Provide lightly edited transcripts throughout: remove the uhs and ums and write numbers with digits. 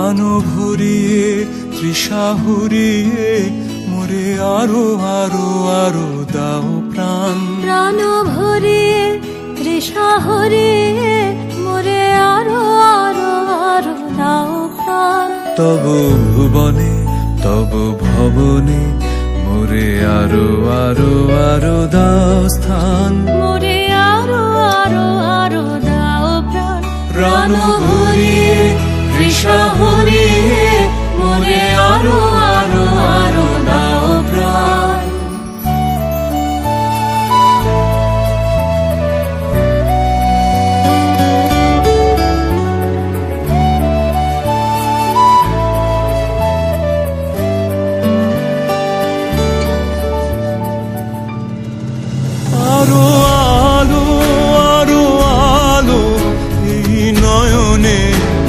প্রাণ ভরিয়ে তৃষা হরিয়ে মোরে আরো আরো আরো দাও প্রাণ। প্রাণ ভরিয়ে তৃষা হরিয়ে মোরে আরো আরো আরো দাও প্রাণ। তব ভুবনে তব ভবনে মোরে আরো আরো আরো দাও স্থান। মোরে আরো আরো আরো দাও প্রাণ। প্রাণ ভরিয়ে তৃষা হরিয়ে মোরে আরো আরো আরো দাও প্রাণ। আরো আলো আরো আলো এই নয়নে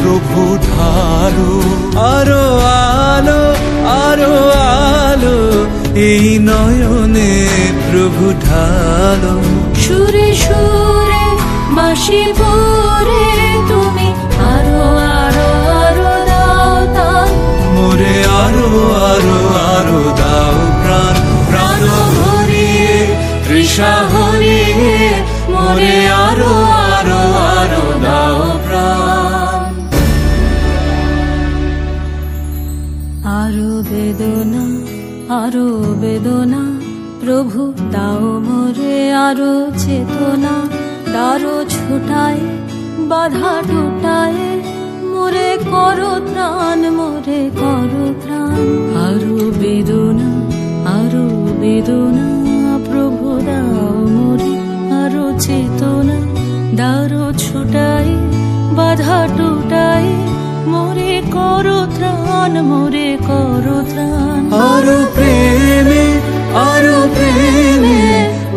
প্রভু ঢালো। আরো আলো আরো আলো এই নয়নে প্রভু ঢালো। সুরে সুরে বাঁশি পরে তুমি আরো আরো আরো দাও তান। মোরে আরো আরো আরো দাও প্রাণ। প্রাণ ভরিয়ে তৃষা হরিয়ে মোরে আরো আরো আরো দাও প্রাণ। আরো বেদনা আরো বেদনা প্রভু দাও মোরে আরো চেতনা। দারো ছোটায় বাধা টোটায় মোরে করো ত্রাণ মোরে করো ত্রাণ। আরো বেদনা প্রভু দাও মোরে আরো চেতনা। দারো ছোটায় বাধা টোটায় মোরে করো ত্রাণ মোরে করো ত্রাণ। আরো প্রেমে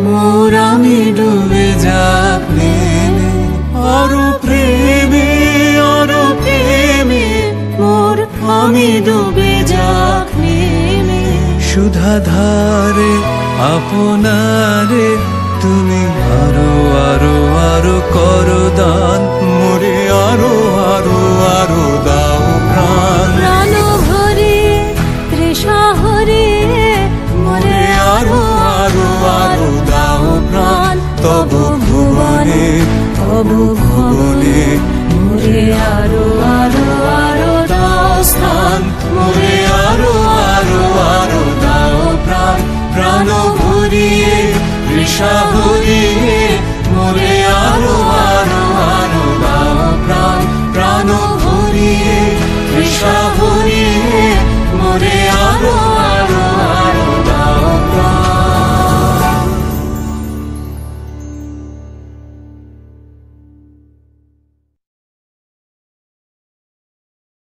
মোর আমি ডুবে যাক নেমে। আরো প্রেমে মোর আমি ডুবে যাক নেমে। সুধা ধারে আপনারে তুমি আরো আরো আরো করো দান।